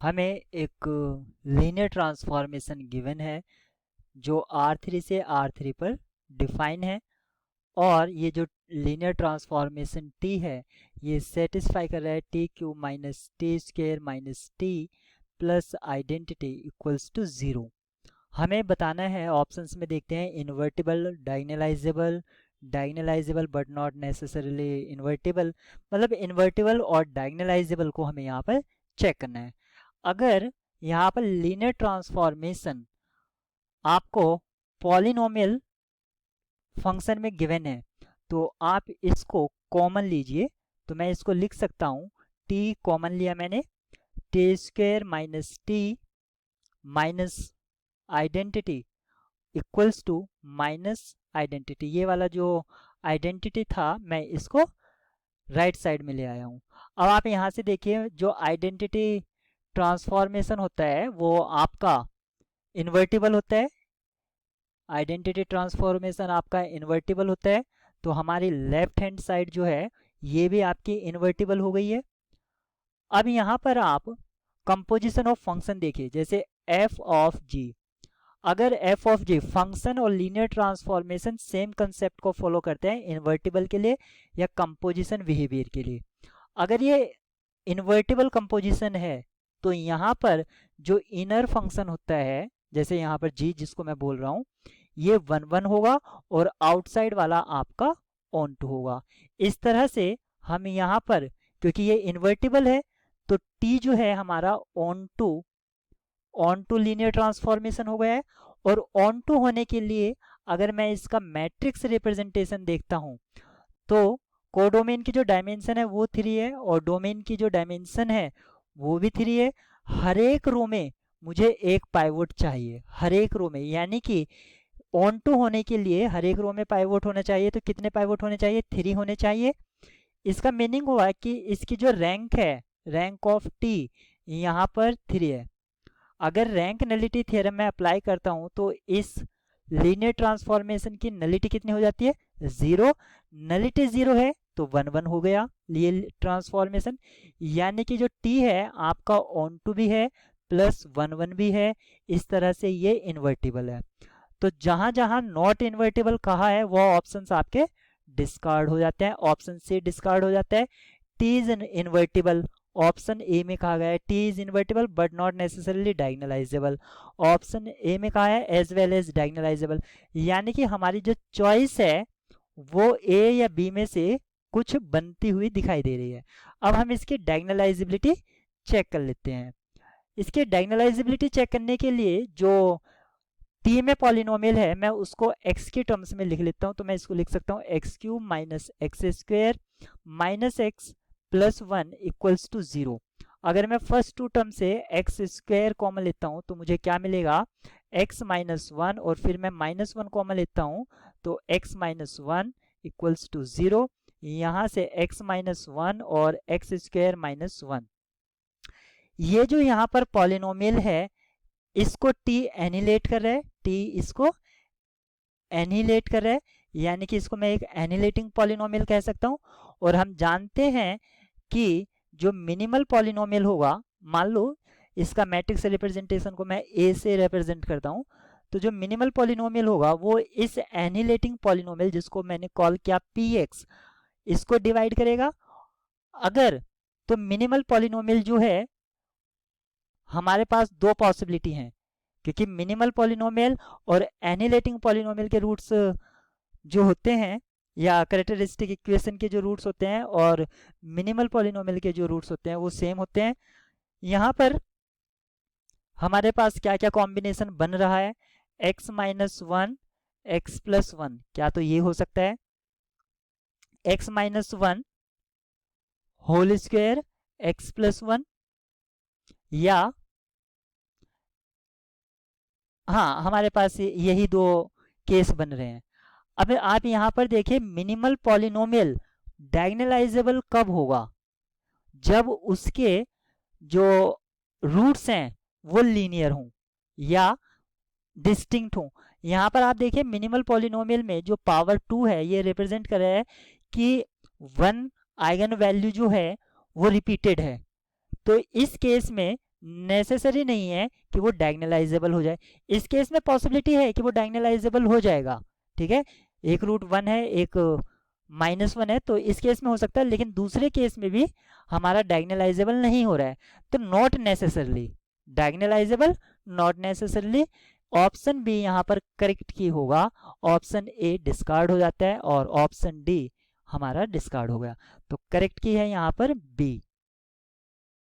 हमें एक linear transformation given है जो R3 से R3 पर डिफाइन है और ये जो लीनियर ट्रांसफॉर्मेशन T है ये सेटिस्फाई कर रहा है T Q minus T square minus T plus identity equals to 0। हमें बताना है, ऑप्शंस में देखते हैं invertible, diagonalizable, diagonalizable but not necessarily invertible. मतलब इन्वर्टिबल और डायगोनलाइजेबल को हमें यहाँ पर चेक करना है। अगर यहाँ पर लीनियर ट्रांसफॉर्मेशन आपको पॉलिनोमियल फंक्शन में गिवन है तो आप इसको कॉमन लीजिए। तो मैं इसको लिख सकता हूँ, t कॉमन लिया मैंने, T square minus T minus identity equals to minus identity. ये वाला जो आइडेंटिटी था मैं इसको राइट साइड में ले आया हूँ। अब आप यहाँ से देखिए, जो आइडेंटिटी ट्रांसफॉर्मेशन होता है वो आपका इन्वर्टिबल होता है। आइडेंटिटी ट्रांसफॉर्मेशन आपका इन्वर्टिबल होता है, तो हमारी लेफ्ट हैंड साइड जो है ये भी आपकी इन्वर्टिबल हो गई है। अब यहाँ पर आप कंपोजिशन ऑफ फंक्शन देखिए, जैसे f ऑफ g। अगर f ऑफ g फंक्शन और लीनियर ट्रांसफॉर्मेशन सेम कंसेप्ट को फॉलो करते हैं इन्वर्टिबल के लिए या कंपोजिशन बिहेवियर के लिए। अगर ये इन्वर्टिबल कंपोजिशन है तो यहाँ पर जो इनर फंक्शन होता है, जैसे यहाँ पर g जिसको मैं बोल रहा हूँ, ये 1 1 होगा और आउटसाइड वाला आपका ऑन टू होगा। इस तरह से हम यहाँ पर, क्योंकि ये इन्वर्टिबल है तो t जो है हमारा ऑन टू लीनियर ट्रांसफॉर्मेशन हो गया है। और ऑन टू होने के लिए अगर मैं इसका मैट्रिक्स रिप्रेजेंटेशन देखता हूँ तो कोडोमेन की जो डायमेंशन है वो 3 है और डोमेन की जो डायमेंशन है वो भी 3 है। हर एक रो में मुझे एक पाइवोट चाहिए, हर एक रो में, यानी कि ऑन टू होने के लिए हर एक रो में पाइवोट होना चाहिए। तो कितने पाइवोट होने चाहिए? 3 होने चाहिए। इसका मीनिंग हुआ कि इसकी जो रैंक है, रैंक ऑफ टी, यहाँ पर 3 है। अगर रैंक नलिटी थ्योरम में अप्लाई करता हूँ तो इस लीनियर ट्रांसफॉर्मेशन की नलिटी कितनी हो जाती है? 0। नलिटी 0 है तो 1 1 हो गया लीनियर ट्रांसफॉर्मेशन, यानी कि जो टी है आपका ऑन टू भी है प्लस 1 1 भी है। इस तरह से ये इन्वर्टिबल है। तो जहां जहां नॉट इन्वर्टिबल कहा है वो ऑप्शंस आपके डिस्कार्ड हो जाते हैं। ऑप्शन सी डिस्कार्ड हो जाता है। T is invertible, option A में कहा गया है T is invertible but not necessarily diagonalisable. Option A में कहा है एज वेल एज डायगोनलाइजेबल, यानी कि हमारी जो चॉइस है वो ए या बी में से कुछ बनती हुई दिखाई दे रही है। अब हम इसकी डायगोनलाइजेबिलिटी चेक कर लेते हैं। इसकी डायगोनलाइजेबिलिटी चेक करने के लिए जो टी में पॉलिनोमियल है मैं उसको x के टर्म्स में लिख लेता हूँ। तो मैं इसको लिख सकता हूँ X cube minus X square minus X plus 1 equals to 0। अगर मैं फर्स्ट टू टर्म से एक्स स्क्वेयर कॉमन लेता हूँ तो मुझे क्या मिलेगा? x माइनस 1, और फिर मैं माइनस 1 कॉमन लेता हूँ तो x माइनस 1 इक्वल्स टू 0। यहाँ से x माइनस 1 और एक्स स्क्वेयर माइनस 1, ये जो यहाँ पर पॉलिनोमियल है इसको t एनिलेट कर रहा है, t इसको एनिलेट कर रहा है, यानी कि इसको मैं एक एनिलेटिंग पॉलिनोमियल कह सकता हूँ। और हम जानते हैं कि जो मिनिमल पॉलिनोमियल होगा, मान लो इसका मैट्रिक्स रिप्रेजेंटेशन को मैं a से रिप्रेजेंट करता हूँ, तो जो मिनिमल पॉलिनोमियल होगा वो इस एनिलेटिंग पॉलिनोमियल जिसको मैंने कॉल किया px, इसको डिवाइड करेगा। अगर तो मिनिमल पॉलिनोमियल जो है हमारे पास दो पॉसिबिलिटी हैं, क्योंकि मिनिमल पॉलिनोमियल और एनिलेटिंग पॉलिनोमियल के रूट्स जो होते हैं या कैरेक्टरिस्टिक इक्वेशन के जो रूट्स होते हैं और मिनिमल पॉलिनोमियल के जो रूट्स होते हैं वो सेम होते हैं। यहाँ पर हमारे पास क्या क्या कॉम्बिनेशन बन रहा है? x माइनस 1 एक्स प्लस 1, क्या तो ये हो सकता है x minus 1 whole square X plus 1, या हाँ हमारे पास यही दो केस बन रहे हैं। अब आप यहाँ पर देखिए मिनिमल पॉलिनोमियल डायगोनलाइजेबल कब होगा? जब उसके जो रूट्स हैं वो लीनियर हों या डिस्टिंक्ट हों। यहाँ पर आप देखिए मिनिमल पॉलिनोमियल में जो पावर 2 है ये रिप्रेजेंट कर रहा है कि 1 आइगन वैल्यू जो है वो रिपीटेड है। तो इस केस में नेसेसरी नहीं है कि वो डायगोनलाइजेबल हो जाए। इस केस में पॉसिबिलिटी है कि वो डायगोनलाइजेबल हो जाएगा, ठीक है, एक रूट 1 है एक -1 है, तो इस केस में हो सकता है, लेकिन दूसरे केस में भी हमारा डायगोनलाइजेबल नहीं हो रहा है, तो not necessarily diagonalizable, not necessarily. Option B यहाँ पर करेक्ट की होगा, ऑप्शन ए डिस्कार्ड हो जाता है और ऑप्शन डी हमारा डिस्कार्ड हो गया, तो करेक्ट की है यहाँ पर बी।